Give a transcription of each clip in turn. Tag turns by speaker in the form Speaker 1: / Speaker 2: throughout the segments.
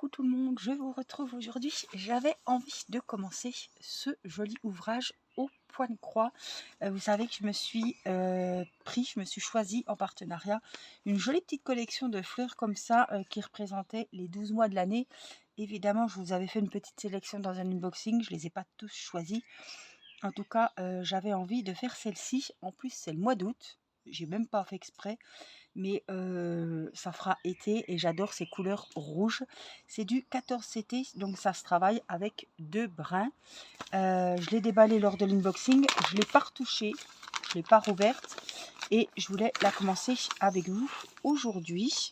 Speaker 1: Coucou tout le monde, je vous retrouve aujourd'hui. J'avais envie de commencer ce joli ouvrage au point de croix. Vous savez que je me suis choisi en partenariat une jolie petite collection de fleurs comme ça qui représentait les 12 mois de l'année. Évidemment, je vous avais fait une petite sélection dans un unboxing, je ne les ai pas tous choisis. En tout cas, j'avais envie de faire celle-ci. En plus, c'est le mois d'août. J'ai même pas fait exprès, mais ça fera été et j'adore ces couleurs rouges. C'est du 14CT, donc ça se travaille avec 2 brins. Je l'ai déballé lors de l'unboxing, je ne l'ai pas retouchée, je ne l'ai pas rouverte et je voulais la commencer avec vous aujourd'hui.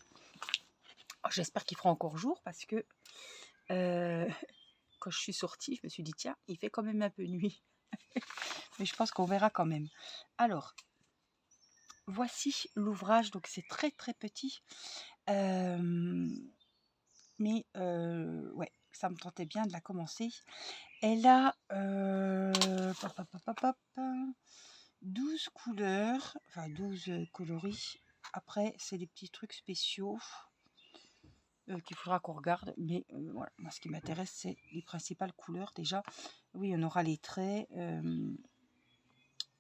Speaker 1: J'espère qu'il fera encore jour parce que quand je suis sortie, je me suis dit tiens, il fait quand même un peu nuit. Mais je pense qu'on verra quand même. Alors, voici l'ouvrage, donc c'est très très petit. Mais ouais, ça me tentait bien de la commencer. Elle a 12 couleurs, enfin 12 coloris. Après, c'est des petits trucs spéciaux qu'il faudra qu'on regarde. Mais voilà, moi, ce qui m'intéresse, c'est les principales couleurs. Déjà, oui, on aura les traits,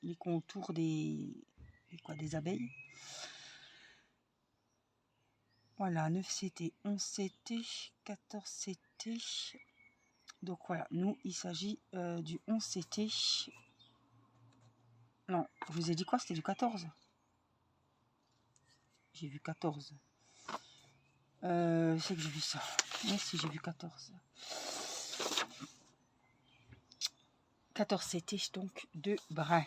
Speaker 1: les contours des abeilles. Voilà, 9CT, 11CT, 14CT. Donc voilà, nous, il s'agit du 11CT. Non, je vous ai dit quoi? C'était du 14. J'ai vu 14. C'est que j'ai vu ça. Mais si, j'ai vu 14. 14CT, donc de brun.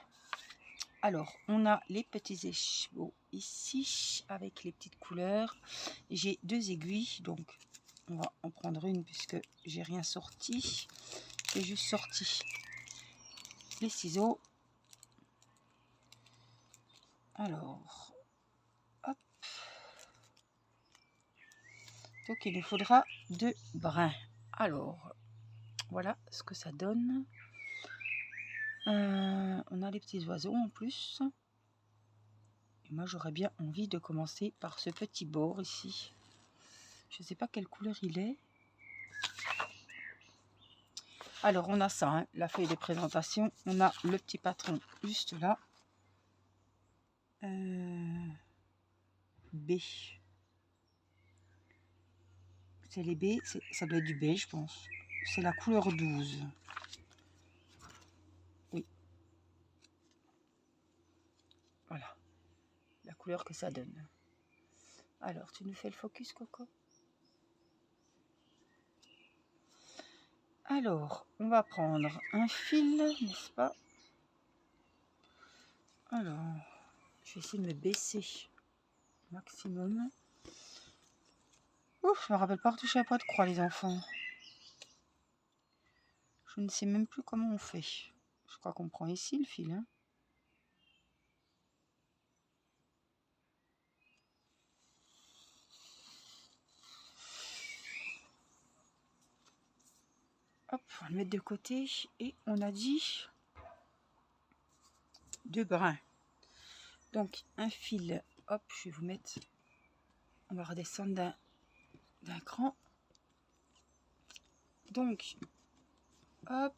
Speaker 1: Alors, on a les petits écheveaux ici, avec les petites couleurs. J'ai 2 aiguilles, donc on va en prendre une puisque j'ai rien sorti. J'ai juste sorti les ciseaux. Alors, hop. Donc il nous faudra 2 brins. Alors, voilà ce que ça donne. On a les petits oiseaux en plus. Et moi j'aurais bien envie de commencer par ce petit bord ici. Je ne sais pas quelle couleur il est. Alors on a ça, hein, la feuille de présentation. On a le petit patron juste là. B. C'est les B, ça doit être du beige je pense. C'est la couleur 12. Oui. Voilà. La couleur que ça donne. Alors tu nous fais le focus Coco? Alors, on va prendre un fil, n'est-ce pas? Alors, je vais essayer de me baisser au maximum. Ouf, je me rappelle pas retoucher à pas de croix, les enfants. Je ne sais même plus comment on fait. Je crois qu'on prend ici le fil. Hein. Hop, on va le mettre de côté. Et on a dit 2 brins. Donc, un fil. Hop, je vais vous mettre... On va redescendre d'un cran. Donc, hop...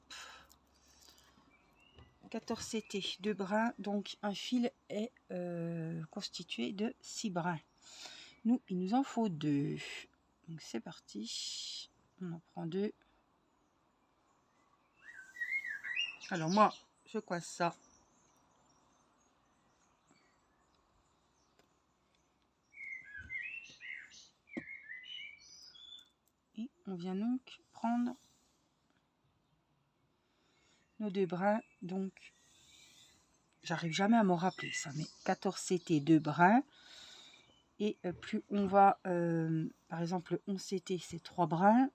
Speaker 1: 14CT, 2 brins, donc un fil est constitué de 6 brins. Nous, il nous en faut 2. Donc c'est parti. On en prend 2. Alors moi, je coince ça. Et on vient donc prendre nos 2 brins. Donc, j'arrive jamais à m'en rappeler ça, mais 14CT, 2 brins. Et plus on va, par exemple, le 11CT, c'est 3 brins.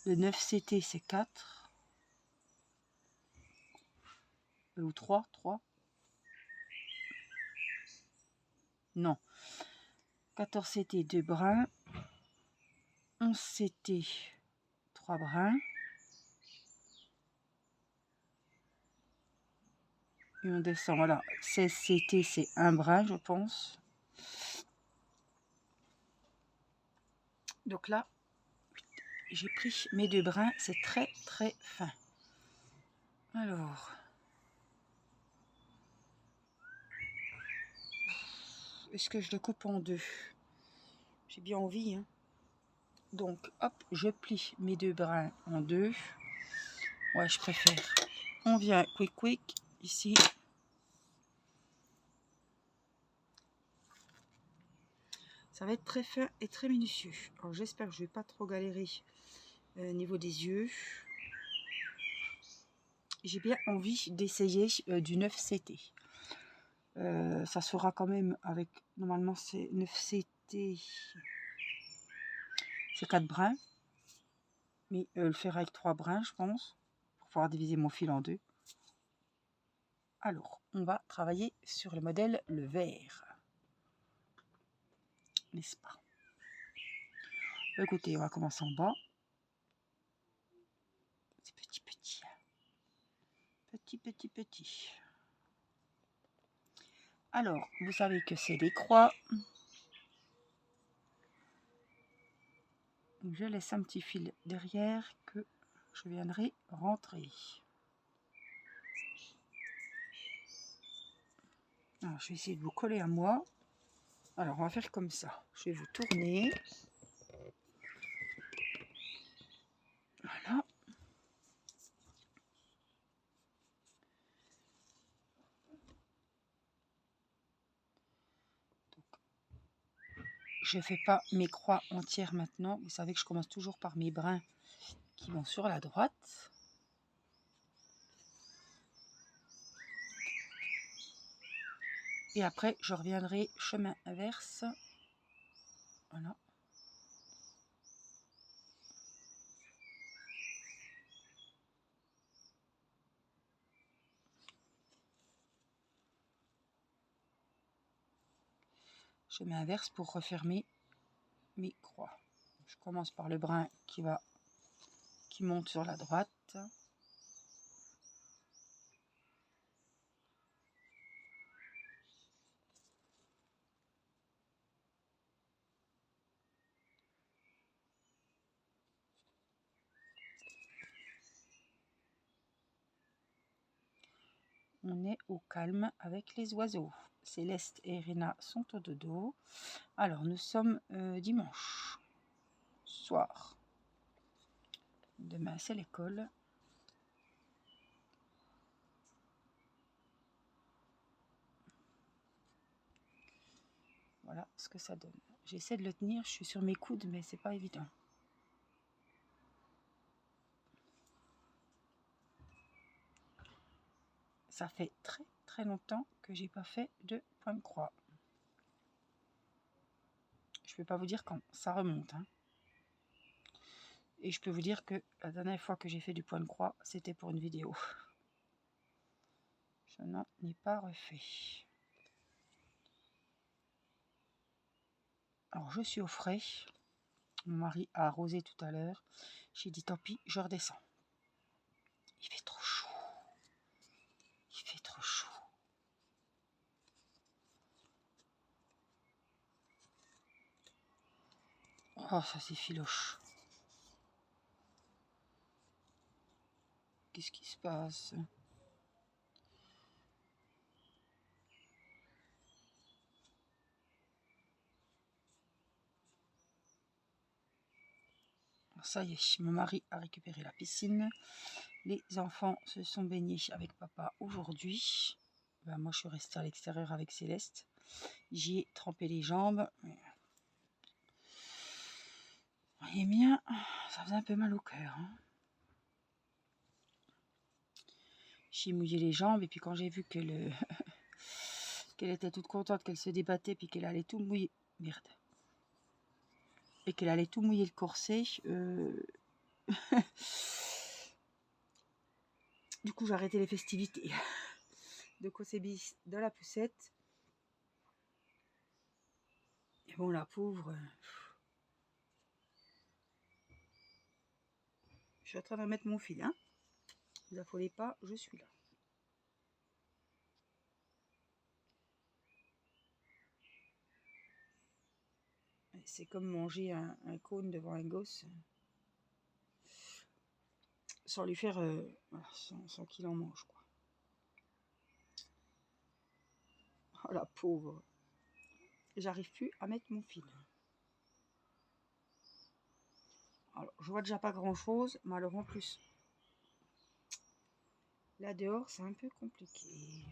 Speaker 1: Le 9CT, c'est 4. Ou 3. Non. 14CT, 2 brins. 11CT, 3 brins. Et on descend, voilà. 16CT, c'est 1 brin, je pense. Donc là, j'ai pris mes 2 brins, c'est très très fin. Alors, est-ce que je le coupe en 2? J'ai bien envie, hein. Donc, hop, je plie mes 2 brins en 2. Ouais, je préfère. On vient quick ici. Ça va être très fin et très minutieux. Alors, j'espère que je ne vais pas trop galérer au niveau des yeux. J'ai bien envie d'essayer du 9CT. Ça sera quand même avec, normalement c'est 9CT, c'est 4 brins, mais le faire avec 3 brins je pense, pour pouvoir diviser mon fil en 2. Alors, on va travailler sur le modèle le vert, n'est-ce pas? Écoutez, on va commencer en bas. C'est petit. Petit. Alors, vous savez que c'est des croix. Je laisse un petit fil derrière que je viendrai rentrer. Alors, je vais essayer de vous coller à moi. Alors, on va faire comme ça. Je vais vous tourner. Voilà. Je ne fais pas mes croix entières maintenant. Vous savez que je commence toujours par mes brins qui vont sur la droite. Et après, je reviendrai chemin inverse. Voilà. Chemin inverse pour refermer mes croix. Je commence par le brin qui monte sur la droite. On est au calme avec les oiseaux. Céleste et Irina sont au dodo. Alors, nous sommes dimanche soir. Demain, c'est l'école. Voilà ce que ça donne. J'essaie de le tenir, je suis sur mes coudes, mais c'est pas évident. Ça fait très longtemps que j'ai pas fait de point de croix. Je peux pas vous dire quand ça remonte, hein. Et je peux vous dire que la dernière fois que j'ai fait du point de croix, c'était pour une vidéo. Je n'en ai pas refait. Alors je suis au frais. Mon mari a arrosé tout à l'heure. J'ai dit tant pis, je redescends. Il fait trop chaud. Il fait trop chaud. Oh, ça c'est filoche. Qu'est-ce qui se passe? Alors, ça y est, mon mari a récupéré la piscine. Les enfants se sont baignés avec papa aujourd'hui. Ben, moi, je suis restée à l'extérieur avec Céleste. J'y ai trempé les jambes. Vous voyez bien, ça faisait un peu mal au cœur, hein. J'ai mouillé les jambes et puis quand j'ai vu qu'elle était toute contente, qu'elle se débattait puis qu'elle allait tout mouiller, merde, et qu'elle allait tout mouiller le corset, du coup j'ai arrêté les festivités de Kosebi dans la poussette. Et bon, la pauvre, je suis en train de remettre mon fil, hein. Ne vous affolez pas, je suis là. C'est comme manger un cône devant un gosse sans lui faire, voilà, sans qu'il en mange, quoi. Oh la pauvre. J'arrive plus à mettre mon fil. Alors, je vois déjà pas grand chose, mais alors en plus, là dehors, c'est un peu compliqué.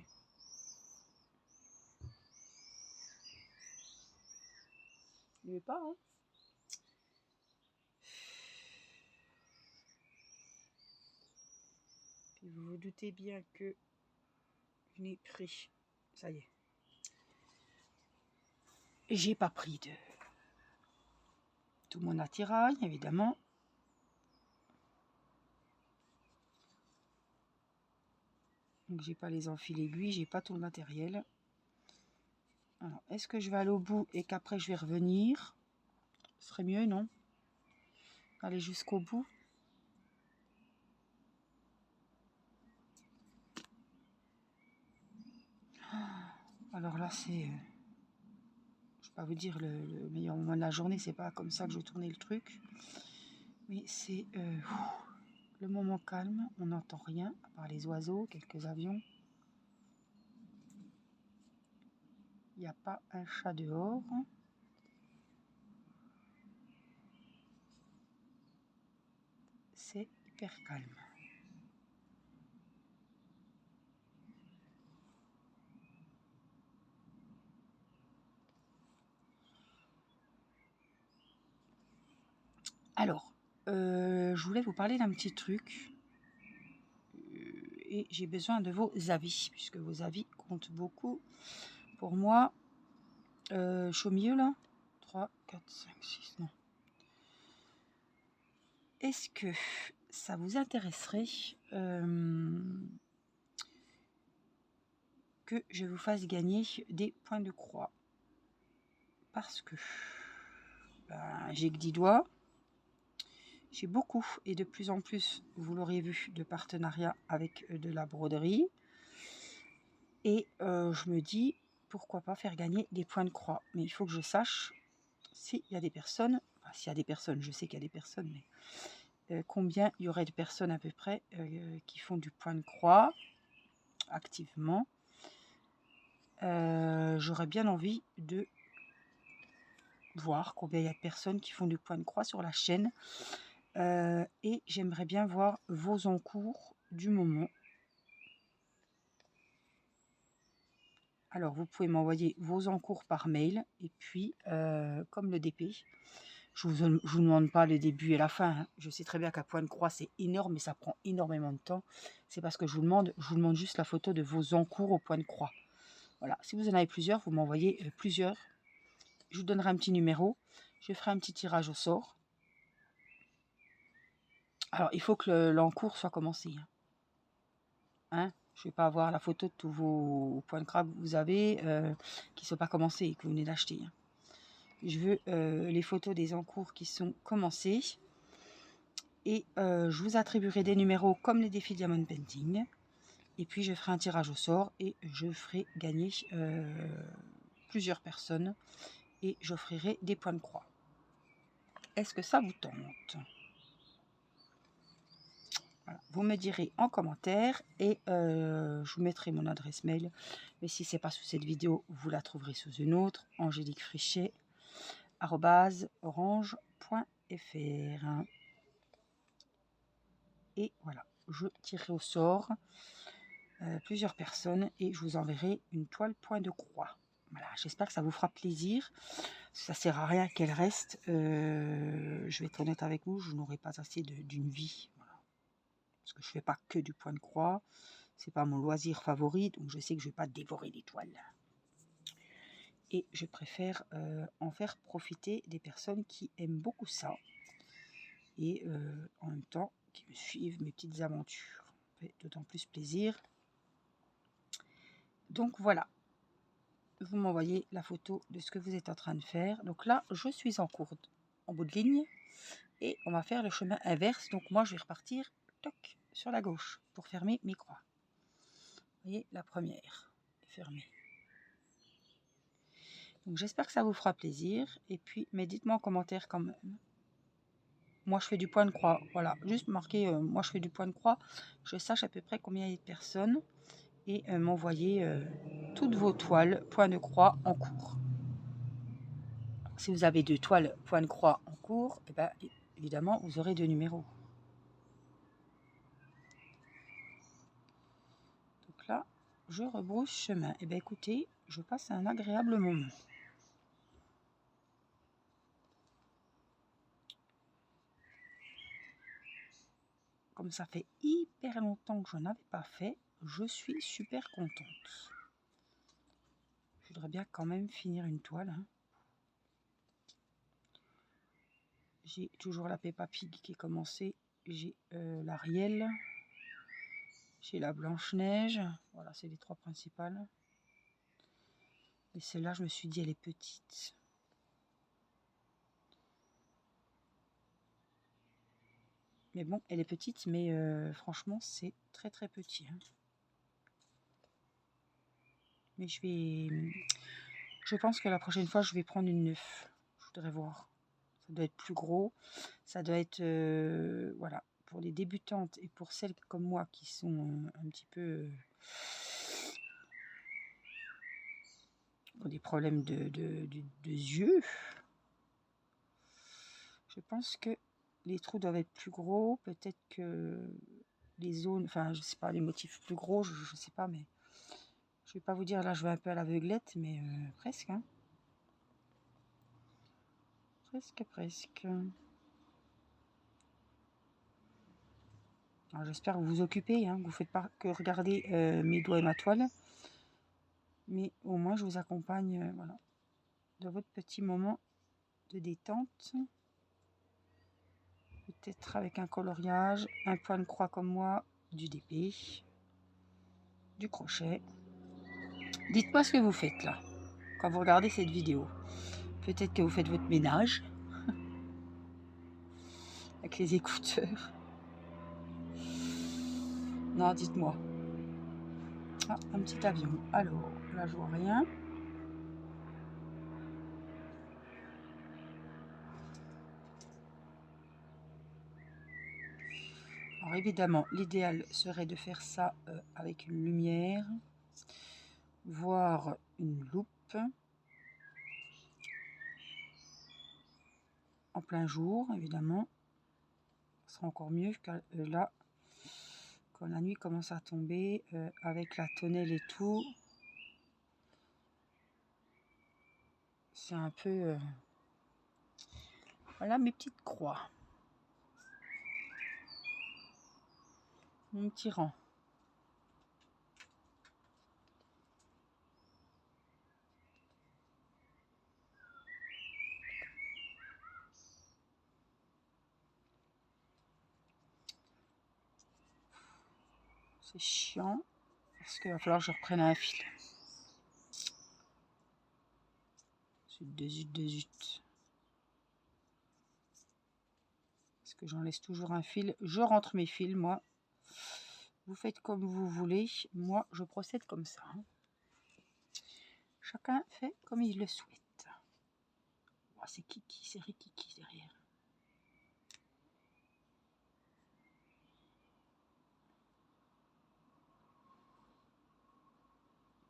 Speaker 1: Il veut pas, hein? Puis vous vous doutez bien que je n'ai pris, ça y est, j'ai pas pris de tout mon attirail, évidemment. Donc j'ai pas les enfils aiguilles, j'ai pas tout le matériel. Alors, est-ce que je vais aller au bout et qu'après je vais revenir? Ce serait mieux, non? Aller jusqu'au bout. Alors là, c'est... je vais pas vous dire le meilleur moment de la journée, c'est pas comme ça que je tournais le truc. Mais c'est le moment calme, on n'entend rien, à part les oiseaux, quelques avions. Il n'y a pas un chat dehors. C'est hyper calme. Alors, je voulais vous parler d'un petit truc. Et j'ai besoin de vos avis, puisque vos avis comptent beaucoup. Pour moi, je suis au milieu là. 3, 4, 5, 6, non. Est-ce que ça vous intéresserait que je vous fasse gagner des points de croix? Parce que j'ai que 10 doigts. J'ai beaucoup et de plus en plus, vous l'aurez vu, de partenariats avec de la broderie. Et je me dis, pourquoi pas faire gagner des points de croix? Mais il faut que je sache s'il y a des personnes, enfin, s'il y a des personnes, je sais qu'il y a des personnes, mais combien il y aurait de personnes à peu près qui font du point de croix activement. J'aurais bien envie de voir combien il y a de personnes qui font du point de croix sur la chaîne. Et j'aimerais bien voir vos encours du moment. Alors, vous pouvez m'envoyer vos encours par mail. Et puis, comme le DP, je vous demande pas le début et la fin. Hein. Je sais très bien qu'un point de croix, c'est énorme, mais ça prend énormément de temps. C'est parce que je vous demande juste la photo de vos encours au point de croix. Voilà. Si vous en avez plusieurs, vous m'envoyez plusieurs. Je vous donnerai un petit numéro. Je ferai un petit tirage au sort. Alors, il faut que l'encours soit commencé. Hein, je ne vais pas avoir la photo de tous vos points de croix que vous avez qui ne sont pas commencés et que vous venez d'acheter. Hein. Je veux les photos des encours qui sont commencés. Et je vous attribuerai des numéros comme les défis Diamond Painting. Et puis je ferai un tirage au sort et je ferai gagner plusieurs personnes. Et j'offrirai des points de croix. Est-ce que ça vous tente? Voilà. Vous me direz en commentaire et je vous mettrai mon adresse mail. Mais si ce n'est pas sous cette vidéo, vous la trouverez sous une autre. angéliquefrichet@orange.fr. Et voilà, je tirerai au sort plusieurs personnes et je vous enverrai une toile point de croix. Voilà, j'espère que ça vous fera plaisir. Ça ne sert à rien qu'elle reste. Je vais être honnête avec vous, je n'aurai pas assez d'une vie. Voilà. Parce que je ne fais pas que du point de croix. C'est pas mon loisir favori, donc je sais que je ne vais pas dévorer des toiles. Et je préfère en faire profiter des personnes qui aiment beaucoup ça. Et en même temps, qui me suivent mes petites aventures. Ça fait d'autant plus plaisir. Donc voilà. Vous m'envoyez la photo de ce que vous êtes en train de faire. Donc là, je suis en bout de ligne. Et on va faire le chemin inverse. Donc moi, je vais repartir toc, sur la gauche pour fermer mes croix. Vous voyez, la première est fermée. Donc j'espère que ça vous fera plaisir. Et puis, mais dites-moi en commentaire quand même. Moi, je fais du point de croix. Voilà, juste marquer, moi, je fais du point de croix. Je sache à peu près combien il y a de personnes. Et m'envoyer toutes vos toiles point de croix en cours. Si vous avez 2 toiles point de croix en cours, et bien, évidemment, vous aurez 2 numéros. Donc là, je rebrousse chemin. Et bien, écoutez, je passe un agréable moment. Comme ça fait hyper longtemps que je n'avais pas fait, je suis super contente. Je voudrais bien quand même finir une toile. Hein. J'ai toujours la Peppa Pig qui est commencée. J'ai l'Ariel. J'ai la Blanche-Neige. Voilà, c'est les 3 principales. Et celle-là, je me suis dit, elle est petite. Mais bon, elle est petite, mais franchement, c'est très très petit. Hein. Mais je pense que la prochaine fois, je vais prendre une 9. Je voudrais voir. Ça doit être plus gros. Ça doit être, voilà, pour les débutantes et pour celles comme moi qui sont un petit peu... des problèmes de yeux. Je pense que les trous doivent être plus gros. Peut-être que les zones, enfin, je sais pas, les motifs plus gros, je sais pas, mais... Je vais pas vous dire, là, je vais un peu à l'aveuglette, mais presque, hein. Presque, presque. Alors, j'espère que vous vous occupez, hein, que vous ne faites pas que regarder mes doigts et ma toile. Mais au moins, je vous accompagne, voilà, dans votre petit moment de détente. Peut-être avec un coloriage, un point de croix comme moi, du DP, du crochet. Dites-moi ce que vous faites, là, quand vous regardez cette vidéo. Peut-être que vous faites votre ménage avec les écouteurs. Non, dites-moi. Ah, un petit avion. Alors, là, je vois rien. Alors, évidemment, l'idéal serait de faire ça avec une lumière, voire une loupe, en plein jour, évidemment. Ce sera encore mieux que là, quand la nuit commence à tomber, avec la tonnelle et tout. C'est un peu... Voilà mes petites croix. Mon petit rang. C'est chiant, parce qu'il va falloir que je reprenne un fil. Zut, de zut, de zut. Parce que j'en laisse toujours un fil. Je rentre mes fils, moi. Vous faites comme vous voulez. Moi, je procède comme ça. Hein. Chacun fait comme il le souhaite. Oh, c'est Kiki, c'est Rikiki derrière.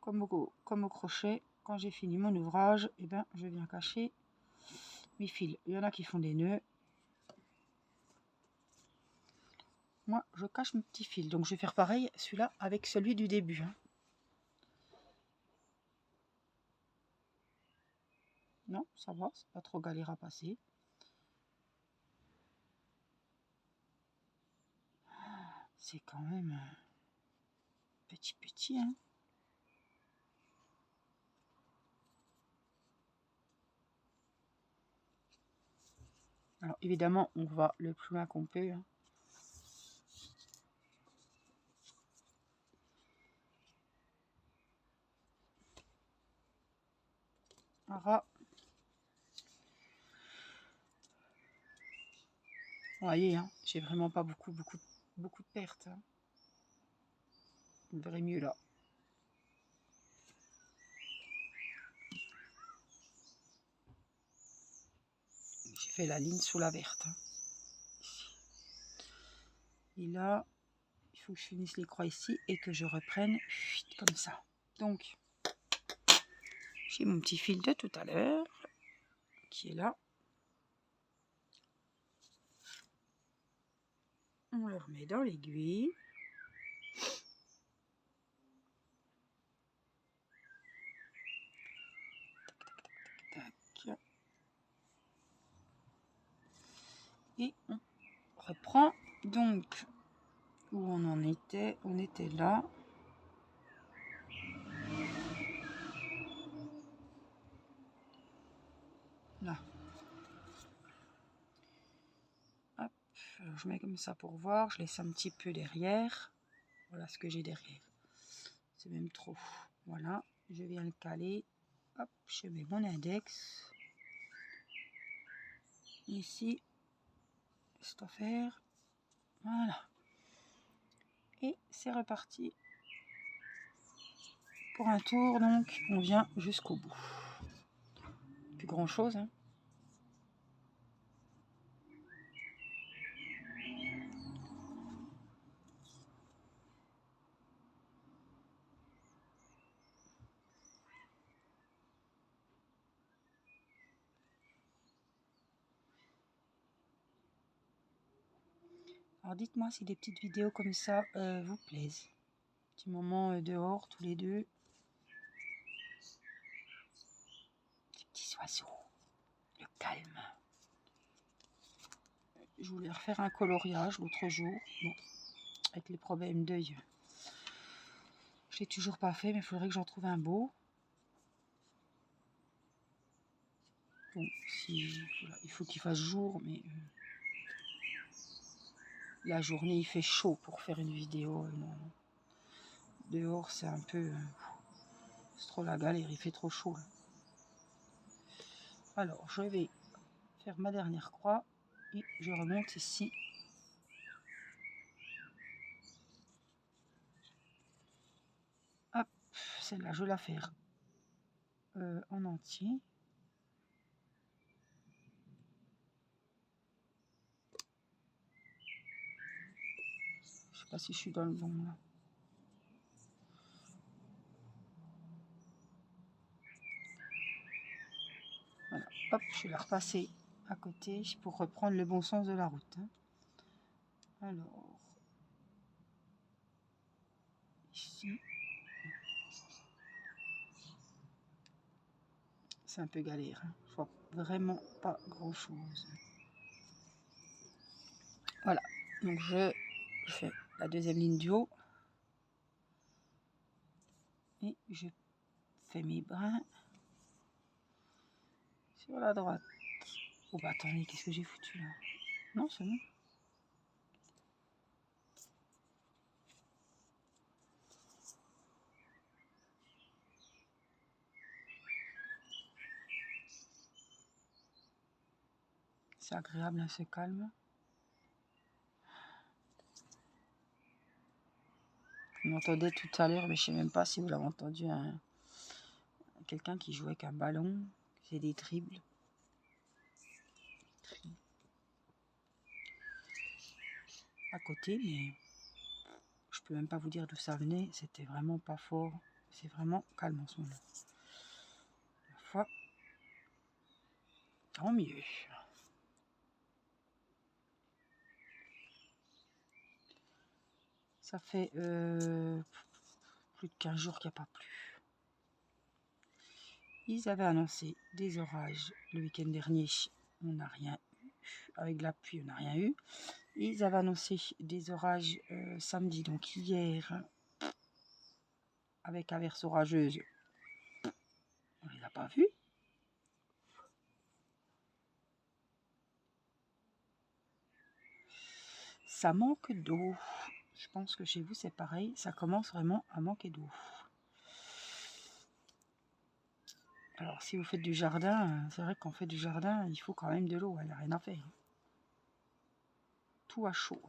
Speaker 1: Comme au crochet, quand j'ai fini mon ouvrage, eh ben, je viens cacher mes fils. Il y en a qui font des nœuds. Moi, je cache mes petits fils. Donc, je vais faire pareil, celui-là, avec celui du début. Hein. Non, ça va, c'est pas trop galère à passer. C'est quand même petit, hein. Alors, évidemment, on va le plus loin qu'on peut. Hein. Alors, vous voyez, hein, j'ai vraiment pas beaucoup de pertes. Hein. Vous verrez mieux là. fais la ligne sous la verte. Hein. Et là, il faut que je finisse les croix ici et que je reprenne comme ça. Donc, j'ai mon petit fil de tout à l'heure qui est là. On le remet dans l'aiguille. Et on reprend. Donc, où on en était? On était là. Là. Hop, alors je mets comme ça pour voir. Je laisse un petit peu derrière. Voilà ce que j'ai derrière. C'est même trop. Voilà, je viens le caler. Hop, je mets mon index. Ici, c'est à faire. Voilà. Et c'est reparti. Pour un tour, donc, on vient jusqu'au bout. Plus grand chose, hein. Alors dites-moi si des petites vidéos comme ça vous plaisent. Petit moment dehors, tous les deux. Des petits oiseaux. Le calme. Je voulais refaire un coloriage l'autre jour. Bon, avec les problèmes d'œil. Je l'ai toujours pas fait, mais il faudrait que j'en trouve un beau. Bon, si, voilà, il faut qu'il fasse jour, mais la journée il fait chaud pour faire une vidéo. Non. Dehors c'est un peu... c'est trop la galère, il fait trop chaud. Là. Alors je vais faire ma dernière croix et je remonte ici. Hop, celle-là je vais la faire en entier. Je sais pas si je suis dans le bon là. Voilà, hop, je vais la repasser à côté pour reprendre le bon sens de la route. Hein. Alors, ici, c'est un peu galère. Hein. Je vois vraiment pas grand chose. Voilà, donc je fais la deuxième ligne du haut. Et je fais mes brins sur la droite. Oh bah attendez, qu'est-ce que j'ai foutu là? Non, c'est bon. C'est agréable, hein, c'est calme. Vous m'entendez tout à l'heure, mais je sais même pas si vous l'avez entendu, hein, quelqu'un qui jouait avec un ballon, c'est des dribbles. À côté, mais je peux même pas vous dire d'où ça venait, c'était vraiment pas fort. C'est vraiment calme en ce moment. La fois, tant mieux. Ça fait plus de 15 jours qu'il n'y a pas plu. Ils avaient annoncé des orages le week-end dernier, on n'a rien eu. Avec la pluie, on n'a rien eu. Ils avaient annoncé des orages samedi, donc hier, avec averses orageuses. On ne les a pas vus. Ça manque d'eau. Je pense que chez vous, c'est pareil. Ça commence vraiment à manquer d'eau. Alors, si vous faites du jardin, c'est vrai qu'on fait du jardin, il faut quand même de l'eau. Il n'y a rien à faire. Tout à chaud.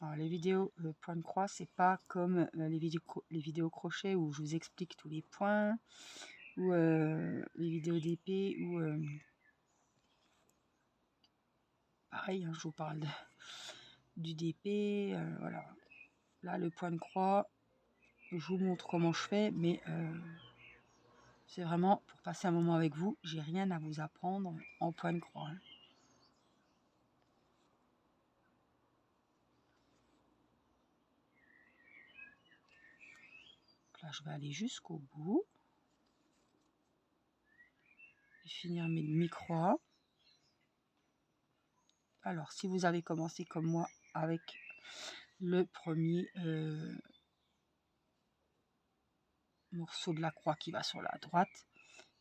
Speaker 1: Alors, les vidéos point de croix, c'est pas comme les vidéos crochet où je vous explique tous les points, ou les vidéos d'épée, ou pareil, hein, je vous parle du DP, voilà. Là, le point de croix, je vous montre comment je fais, mais c'est vraiment pour passer un moment avec vous. J'ai rien à vous apprendre en point de croix, hein. Là, je vais aller jusqu'au bout et finir mes demi-croix. Alors, si vous avez commencé comme moi avec le premier morceau de la croix qui va sur la droite,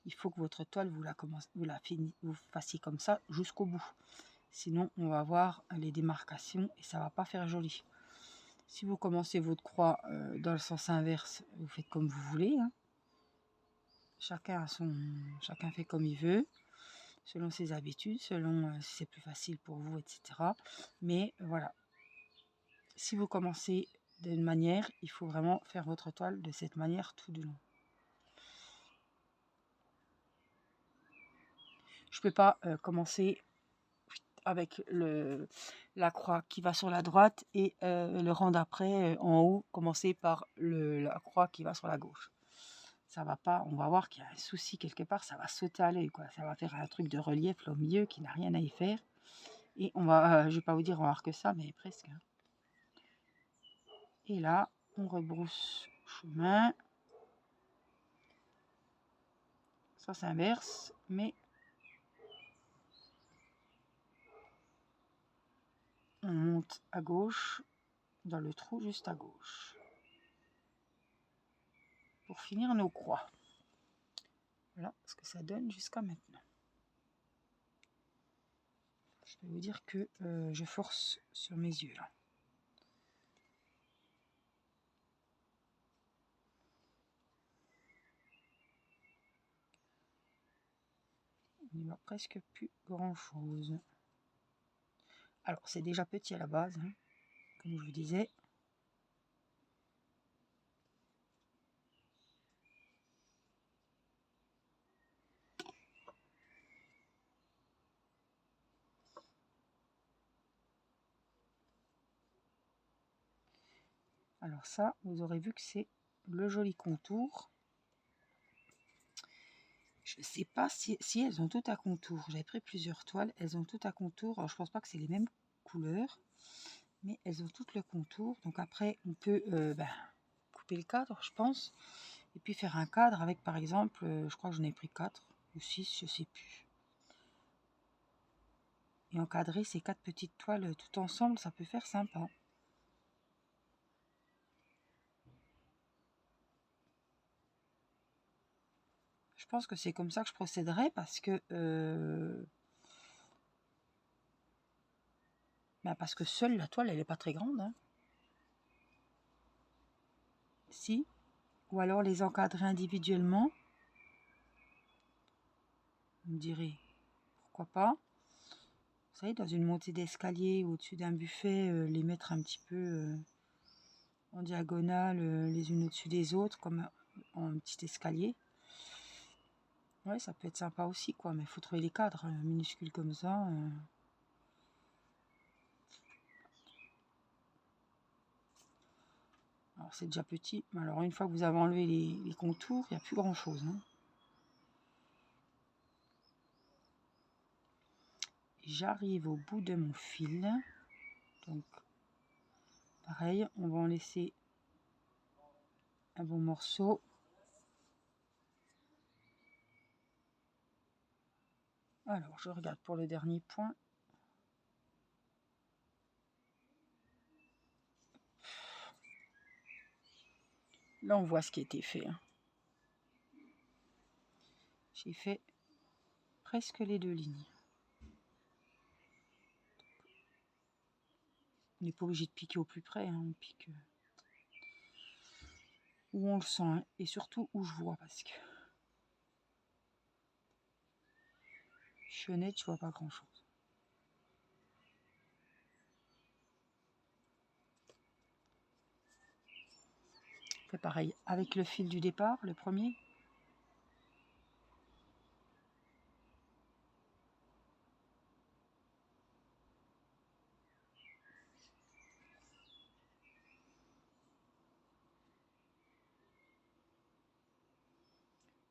Speaker 1: il faut que votre toile, vous fassiez comme ça jusqu'au bout. Sinon, on va voir les démarcations et ça va pas faire joli. Si vous commencez votre croix dans le sens inverse, vous faites comme vous voulez, hein. Chacun fait comme il veut, selon ses habitudes, selon si c'est plus facile pour vous, etc. Mais voilà, si vous commencez d'une manière, il faut vraiment faire votre toile de cette manière tout du long. Je peux pas commencer avec la croix qui va sur la droite et le rang d'après en haut, commencer par la croix qui va sur la gauche. Ça va pas, on va voir qu'il y a un souci quelque part, ça va sauter à l'œil, quoi. Ça va faire un truc de relief là, au milieu qui n'a rien à y faire. Et on va, je vais pas vous dire on va voir que ça, mais presque. Et là, on rebrousse chemin. Ça s'inverse, mais on monte à gauche, dans le trou juste à gauche. Pour finir nos croix. Voilà ce que ça donne jusqu'à maintenant. Je peux vous dire que je force sur mes yeux là. Il n'y a presque plus grand chose. Alors c'est déjà petit à la base, hein, comme je vous disais. Alors ça, vous aurez vu que c'est le joli contour. Je ne sais pas si elles ont toutes à contour. J'avais pris plusieurs toiles, elles ont toutes à contour. Alors je pense pas que c'est les mêmes couleurs, mais elles ont toutes le contour. Donc après, on peut couper le cadre, je pense, et puis faire un cadre avec, par exemple, je crois que j'en ai pris 4 ou 6, je sais plus. Et encadrer ces 4 petites toiles tout ensemble, ça peut faire sympa. Je pense que c'est comme ça que je procéderai parce que seule la toile, elle n'est pas très grande, hein. Si, ou alors les encadrer individuellement. Vous me direz, pourquoi pas. Vous savez, dans une montée d'escalier ou au-dessus d'un buffet, les mettre un petit peu en diagonale, les unes au-dessus des autres, comme en petit escalier. Ouais, ça peut être sympa aussi, quoi. Mais il faut trouver les cadres minuscules comme ça. Alors, c'est déjà petit. Mais alors, une fois que vous avez enlevé les contours, il n'y a plus grand-chose, hein. J'arrive au bout de mon fil. Donc, pareil, on va en laisser un bon morceau. Alors, je regarde pour le dernier point. Là, on voit ce qui a été fait, hein. J'ai fait presque les 2 lignes. On n'est pas obligé de piquer au plus près, hein. On pique où on le sent, hein, et surtout où je vois, parce que je suis honnête, je vois pas grand chose. fais pareil avec le fil du départ, le premier.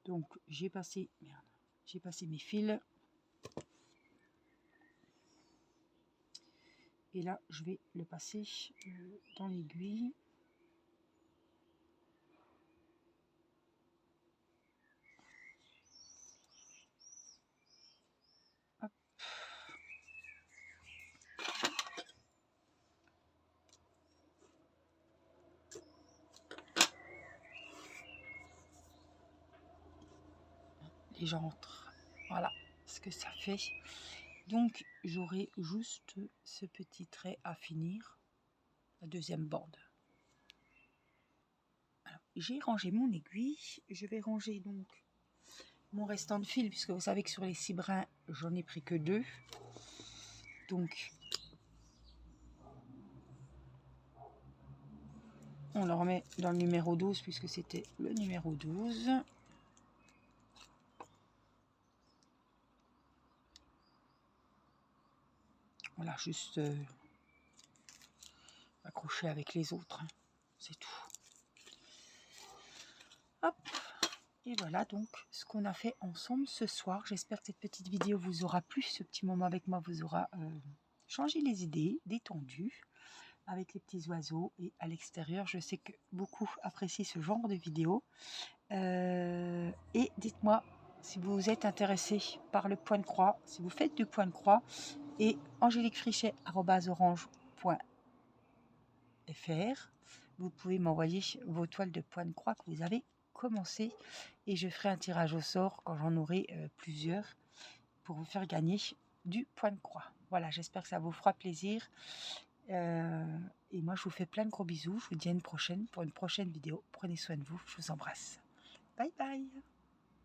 Speaker 1: Donc j'ai passé, merde, j'ai passé mes fils. Et là, je vais le passer dans l'aiguille. Hop. Et j'entre. Voilà ce que ça fait. Donc, j'aurai juste ce petit trait à finir. La deuxième bande. J'ai rangé mon aiguille. Je vais ranger donc mon restant de fil, puisque vous savez que sur les 6 brins, j'en ai pris que 2. Donc, on le remet dans le numéro 12, puisque c'était le numéro 12. Voilà, juste accrocher avec les autres. Hein. C'est tout. Hop. Et voilà donc ce qu'on a fait ensemble ce soir. J'espère que cette petite vidéo vous aura plu. Ce petit moment avec moi vous aura changé les idées, détendu avec les petits oiseaux. Et à l'extérieur, je sais que beaucoup apprécient ce genre de vidéo. Et dites-moi si vous êtes intéressé par le point de croix, si vous faites du point de croix. Et angéliquefrichet@orange.fr, vous pouvez m'envoyer vos toiles de point de croix que vous avez commencé et je ferai un tirage au sort quand j'en aurai plusieurs pour vous faire gagner du point de croix. Voilà, j'espère que ça vous fera plaisir et moi je vous fais plein de gros bisous. Je vous dis à une prochaine pour une prochaine vidéo. Prenez soin de vous, je vous embrasse. Bye bye.